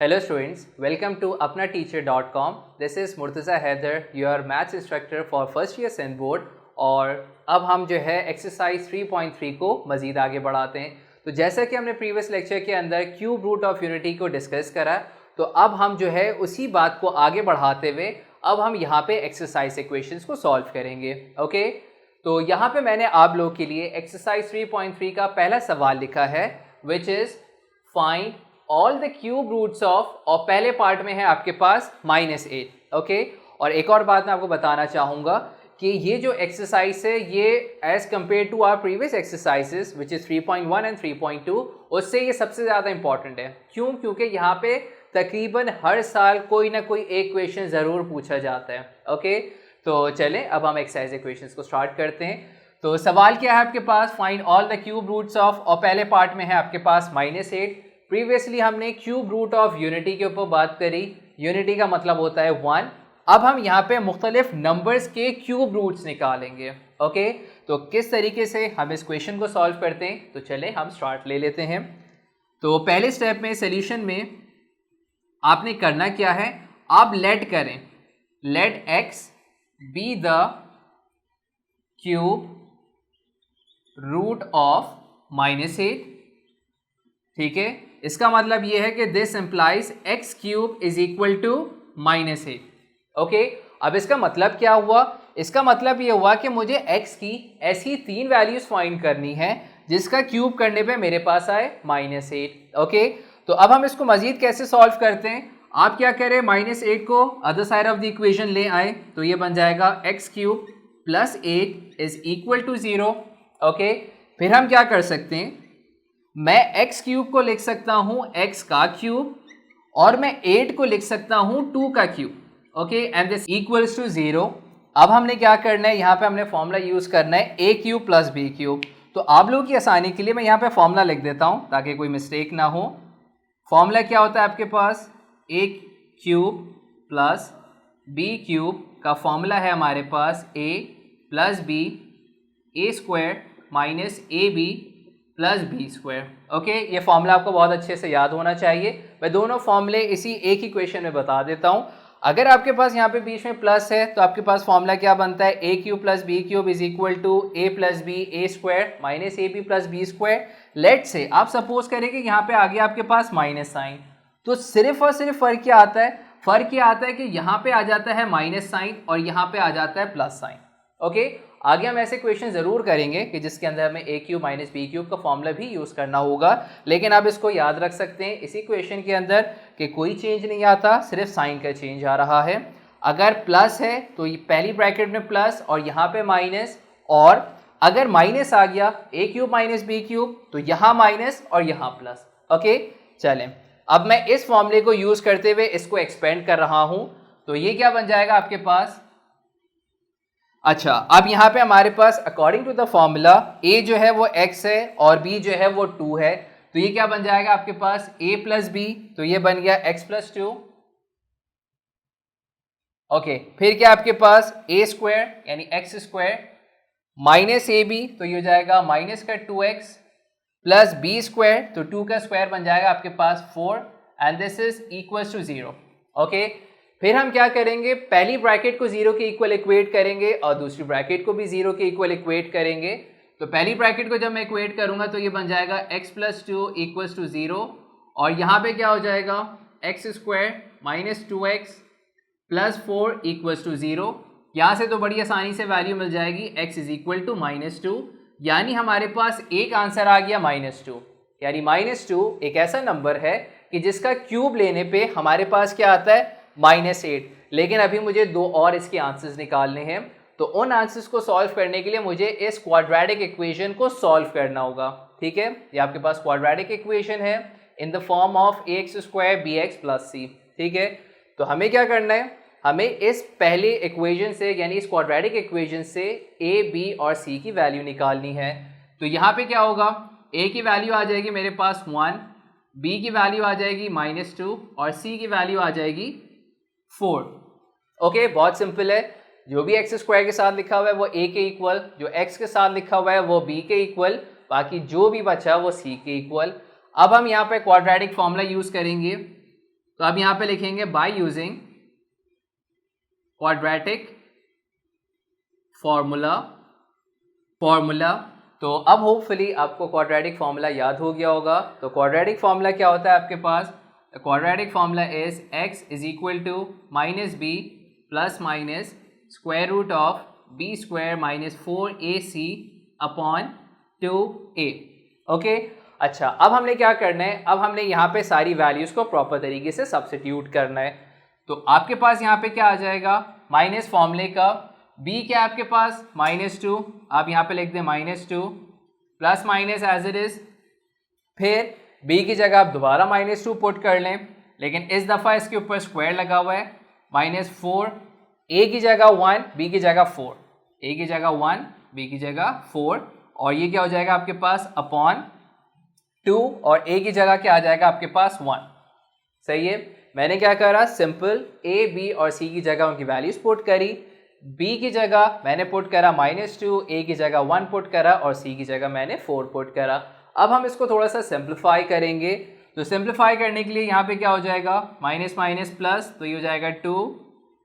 Hello students, welcome to apnateacher.com. This is Murtaza Haider, your maths instructor for first year Sindh board. और अब हम जो है exercise 3.3 को मज़ीद आगे बढ़ाते हैं। तो जैसा कि हमने प्रीवियस लेक्चर के अंदर क्यूब रूट ऑफ यूनिटी को डिस्कस करा, तो अब हम जो है उसी बात को आगे बढ़ाते हुए अब हम यहाँ पे एक्सरसाइज इक्वेशंस को सॉल्व करेंगे। ओके, तो यहाँ पे मैंने आप लोग के लिए एक्सरसाइज 3.3 का पहला सवाल लिखा है, which is find all the cube roots of, और पहले पार्ट में है आपके पास -8। ओके, और एक और बात मैं आपको बताना चाहूँगा कि ये जो एक्सरसाइज है ये as compare to our previous exercises which is 3.1 and 3.2 उससे ये सबसे ज़्यादा इंपॉर्टेंट है। क्यों? क्योंकि यहाँ पे तकरीबन हर साल कोई ना कोई एक क्वेश्चन ज़रूर पूछा जाता है। ओके, तो चलें अब हम एक्सरसाइज इक्वेशंस को स्टार्ट करते हैं। तो सवाल क्या है आपके पास, find all the cube roots of, और पहले पार्ट में है आपके पास -8। प्रीवियसली हमने क्यूब रूट ऑफ यूनिटी के ऊपर बात करी। यूनिटी का मतलब होता है 1। अब हम यहाँ पे मुख्तलिफ नंबर्स के क्यूब रूट्स निकालेंगे। ओके, तो किस तरीके से हम इस क्वेश्चन को सॉल्व करते हैं, तो चले हम स्टार्ट ले लेते हैं। तो पहले स्टेप में सोल्यूशन में आपने करना क्या है, आप लेट करें, let x be the cube root of -8। ठीक है, इसका मतलब ये है कि this implies x cube is equal to -8। Okay, अब इसका मतलब क्या हुआ, इसका मतलब ये हुआ कि मुझे x की ऐसी 3 वैल्यूज फाइंड करनी है जिसका क्यूब करने पे मेरे पास आए -8। ओके, तो अब हम इसको मजीद कैसे सॉल्व करते हैं, आप क्या करें, -8 को other side of the equation ले आए, तो ये बन जाएगा x cube plus 8 is equal to 0। Okay, फिर हम क्या कर सकते हैं, मैं x क्यूब को लिख सकता हूँ x का क्यूब, और मैं 8 को लिख सकता हूँ 2 का cube. Okay, and this equals to 0। अब हमने क्या करना है, यहाँ पे हमने फॉर्मूला यूज़ करना है a cube plus b cube. तो आप लोगों की आसानी के लिए मैं यहाँ पे फॉर्मूला लिख देता हूँ ताकि कोई मिस्टेक ना हो। फॉर्मूला क्या होता है आपके पास, a cube plus b cube का फॉर्मूला है हमारे पास a plus b a square minus A B plus B square. Okay, ये फॉर्मूला आपको बहुत अच्छे से याद होना चाहिए। मैं दोनों फॉर्मूले इसी एक ही क्वेश्चन में बता देता हूँ। अगर आपके पास यहाँ पे बीच में प्लस है तो आपके पास फॉर्मूला क्या बनता है, a cube plus B cube is equal to a plus B A square minus A B plus B square. Let say आप सपोज करें कि यहाँ पे आ गया आपके पास माइनस साइन, तो सिर्फ और सिर्फ फर्क क्या आता है, फर्क क्या आता है कि यहाँ पे आ जाता है माइनस साइन और यहाँ पे आ जाता है प्लस साइन। ओके, आगे हम ऐसे क्वेश्चन ज़रूर करेंगे कि जिसके अंदर हमें a cube minus B cube का फॉर्मूला भी यूज़ करना होगा, लेकिन आप इसको याद रख सकते हैं इसी क्वेश्चन के अंदर कि कोई चेंज नहीं आता, सिर्फ साइन का चेंज आ रहा है। अगर प्लस है तो ये पहली ब्रैकेट में प्लस और यहाँ पे माइनस, और अगर माइनस आ गया a cube minus B cube तो यहाँ माइनस और यहाँ प्लस। ओके, चलें अब मैं इस फॉर्मूले को यूज़ करते हुए इसको एक्सपेंड कर रहा हूँ, तो ये क्या बन जाएगा आपके पास। अच्छा, अब यहाँ पे हमारे पास according to the formula a जो है वो x है और b जो है वो 2 है, तो ये क्या बन जाएगा आपके पास a प्लस बी, तो ये बन गया x प्लस 2। ओके, फिर क्या आपके पास a स्क्वायर यानी x square minus A B, तो ये हो जाएगा माइनस का 2x प्लस b स्क्वायर, तो 2 का स्क्वायर बन जाएगा आपके पास 4 and this is equal to 0। Okay, फिर हम क्या करेंगे, पहली ब्रैकेट को 0 के इक्वल इक्वेट करेंगे और दूसरी ब्रैकेट को भी 0 के इक्वल इक्वेट करेंगे। तो पहली ब्रैकेट को जब मैं इक्वेट करूंगा तो ये बन जाएगा x प्लस 2 इक्वल्स टू 0, और यहाँ पे क्या हो जाएगा x square minus 2x plus 4 equals to 0। यहाँ से तो बड़ी आसानी से वैल्यू मिल जाएगी x इज इक्वल टू -2, यानी हमारे पास एक आंसर आ गया -2। यानी -2 एक ऐसा नंबर है कि जिसका क्यूब लेने पे हमारे पास क्या आता है -8, लेकिन अभी मुझे 2 और इसके आंसर्स निकालने हैं। तो उन आंसर्स को सॉल्व करने के लिए मुझे इस क्वाड्रेटिक इक्वेशन को सॉल्व करना होगा। ठीक है, ये आपके पास क्वाड्रेटिक इक्वेशन है in the form of ax square B X plus C. ठीक है, तो हमें क्या करना है, हमें इस पहले इक्वेशन से यानी इस क्वाड्रेटिक इक्वेशन से a b और c की वैल्यू निकालनी है। तो यहाँ पे क्या होगा, a की वैल्यू आ जाएगी मेरे पास 1, b की वैल्यू आ जाएगी -2 और c की वैल्यू आ जाएगी 4। ओके, बहुत सिंपल है, जो भी x स्क्वायर के साथ लिखा हुआ है वो a के इक्वल, जो x के साथ लिखा हुआ है वो b के इक्वल, बाकी जो भी बचा वो c के इक्वल। अब हम यहाँ पे क्वाड्रेटिक फॉर्मूला यूज़ करेंगे, तो अब यहाँ पे लिखेंगे बाय यूजिंग क्वाड्रेटिक फॉर्मूला। तो अब होपफुली आपको क्वाड्रेटिक फॉर्मूला याद हो गया होगा। तो क्वाड्रेटिक फॉर्मूला क्या होता है आपके पास? Quadratic formula is x is equal to minus B plus minus square root of B square minus 4ac upon 2a। Okay, अच्छा, अब हमने क्या करना है? अब हमने यहाँ पे सारी वैल्यूज को प्रॉपर तरीके से सब्स्टिट्यूट करना है। तो आपके पास यहाँ पे क्या आ जाएगा? माइनस फॉर्मूले का b क्या है आपके पास? -2, आप यहाँ पे लिख दें -2 plus minus as it is, फिर b की जगह आप दोबारा -2 पुट कर लें, लेकिन इस दफ़ा इसके ऊपर स्क्वायर लगा हुआ है, -4, a की जगह 1, b की जगह 4, a की जगह 1, b की जगह 4, और ये क्या हो जाएगा आपके पास? अपॉन 2, और a की जगह क्या आ जाएगा आपके पास? 1। सही है, मैंने क्या करा? सिंपल a, b और c की जगह उनकी वैल्यूज पुट करी। b की जगह मैंने पुट करा -2, a की जगह 1 पुट करा, और c की जगह मैंने 4 पुट करा। अब हम इसको थोड़ा सा सिंप्लीफाई करेंगे। तो सिंप्लीफाई करने के लिए यहाँ पे क्या हो जाएगा? माइनस माइनस प्लस, तो ये हो जाएगा 2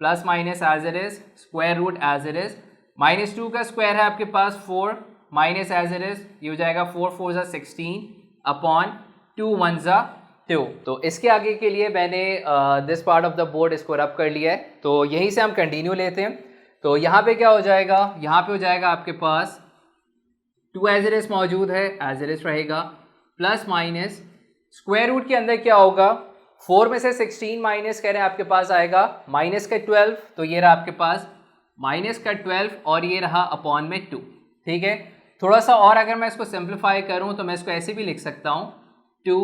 plus minus as it is, square root as it is, -2 का स्क्वायर है आपके पास 4, माइनस एज इट इज, ये हो जाएगा 4 4 ज़ा 16 अपॉन 2 1 ज़ा 2। तो इसके आगे के लिए मैंने this part of the board इसको रब कर लिया है। तो यहीं से हम कंटिन्यू लेते हैं। तो यहाँ पे क्या हो जाएगा? यहाँ पे हो जाएगा आपके पास 2 एज इट इज मौजूद है, एज इट इज रहेगा, प्लस माइनस स्क्वायर रूट के अंदर क्या होगा? 4 में से 16 माइनस करें आपके पास आएगा माइनस का 12, तो ये रहा आपके पास माइनस का 12, और ये रहा अपॉन में 2। ठीक है, थोड़ा सा और अगर मैं इसको सिंप्लीफाई करूं तो मैं इसको ऐसे भी लिख सकता हूं, 2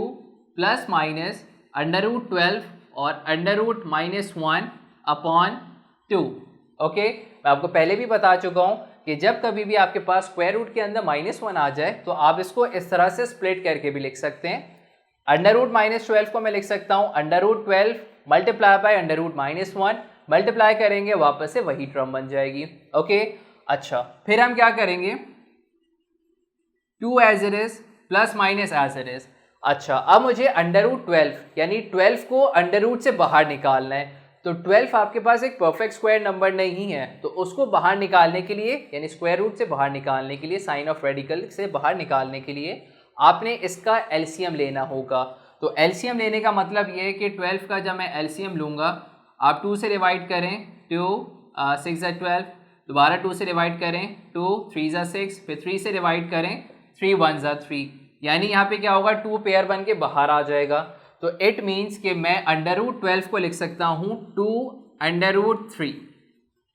प्लस माइनस √12 और √-1 अपॉन 2। ओके, मैं आपको पहले भी बता चुका हूं कि जब कभी भी आपके पास स्क्वायर रूट के अंदर -1 आ जाए तो आप इसको इस तरह से स्प्लिट करके भी लिख सकते हैं। √-12 को मैं लिख सकता हूं √12 मल्टीप्लाई बाय √-1, मल्टीप्लाई करेंगे वापस से वही टर्म बन जाएगी। ओके, अच्छा, फिर हम क्या करेंगे? 2 as it is plus minus as it is. अच्छा, अब मुझे √12 यानी 12 को अंडर रूट से बाहर निकालना है। तो 12 आपके पास एक परफेक्ट स्क्वायर नंबर नहीं है, तो उसको बाहर निकालने के लिए, यानी स्क्वायर रूट से बाहर निकालने के लिए, साइन ऑफ रेडिकल से बाहर निकालने के लिए आपने इसका एलसीएम लेना होगा। तो एलसीएम लेने का मतलब ये है कि 12 का जब मैं एलसीएम लूँगा, आप 2 से डिवाइड करें, 2 6 ज़ा 12, दोबारा 2 से डिवाइड करें, 2 3 ज़ा 6, फिर 3 से डिवाइड करें, 3 1 ज़ा 3, यानी यहाँ पे क्या होगा? 2 पेयर बन के बाहर आ जाएगा। तो इट मीन्स कि मैं √12 को लिख सकता हूँ 2√3।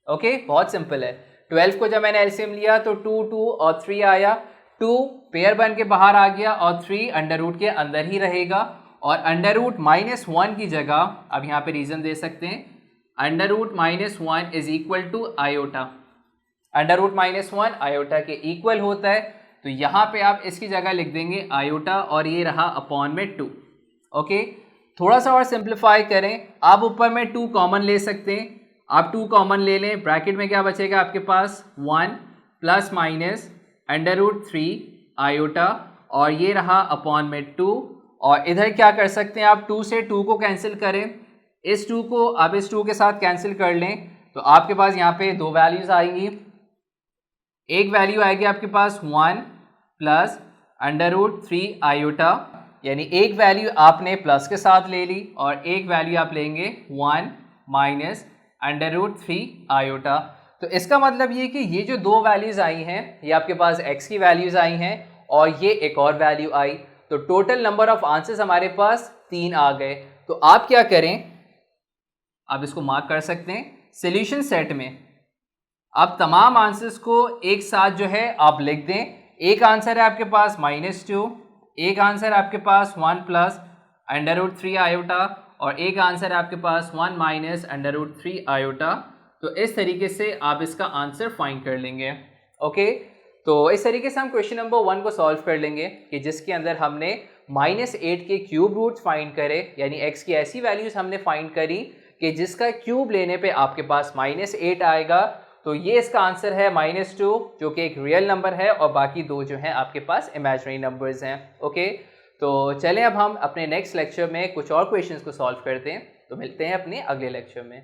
ओके, बहुत सिंपल है। 12 को जब मैंने एलसीएम लिया तो 2 2 और 3 आया, 2 पेयर बन के बाहर आ गया और 3 अंडर रूट के अंदर ही रहेगा, और √-1 की जगह अब यहाँ पे रीजन दे सकते हैं, √-1 is equal to iota. √-1 iota के इक्वल होता है, तो यहाँ पे आप इसकी जगह लिख देंगे आयोटा, और ये रहा अपॉन में 2। ओके, थोड़ा सा और सिंप्लीफाई करें, आप ऊपर में 2 कॉमन ले सकते हैं, आप 2 कॉमन ले लें, ब्रैकेट में क्या बचेगा आपके पास? 1 प्लस माइनस √3 आयोटा, और ये रहा अपॉन में 2, और इधर क्या कर सकते हैं आप? 2 से 2 को कैंसिल करें, इस 2 को आप इस 2 के साथ कैंसिल कर लें, तो आपके पास यहाँ पे 2 वैल्यूज आएंगी। एक वैल्यू आएगी आपके पास 1 प्लस √3 आयोटा, यानी एक वैल्यू आपने प्लस के साथ ले ली, और एक वैल्यू आप लेंगे 1 माइनस √3 आयोटा। तो इसका मतलब ये कि ये जो 2 वैल्यूज आई हैं, ये आपके पास x की वैल्यूज आई हैं, और ये एक और वैल्यू आई, तो टोटल नंबर ऑफ आंसर्स हमारे पास 3 आ गए। तो आप क्या करें? आप इसको मार्क कर सकते हैं सॉल्यूशन सेट में, आप तमाम आंसर्स को एक साथ जो है आप लिख दें। एक आंसर है आपके पास -2, एक आंसर आपके पास 1 प्लस √3 आयोटा, और एक आंसर है आपके पास 1 माइनस √3 आयोटा। तो इस तरीके से आप इसका आंसर फाइंड कर लेंगे। ओके, तो इस तरीके से हम क्वेश्चन नंबर 1 को सॉल्व कर लेंगे कि जिसके अंदर हमने -8 के क्यूब रूट्स फाइंड करे, यानी x की ऐसी वैल्यूज हमने फाइंड करी कि जिसका क्यूब लेने पे आपके पास -8 आएगा। तो ये इसका आंसर है -2, जो कि एक रियल नंबर है, और बाकी 2 जो हैं आपके पास इमेजिनरी नंबर्स हैं। ओके, तो चलें अब हम अपने नेक्स्ट लेक्चर में कुछ और क्वेश्चंस को सॉल्व करते हैं। तो मिलते हैं अपने अगले लेक्चर में।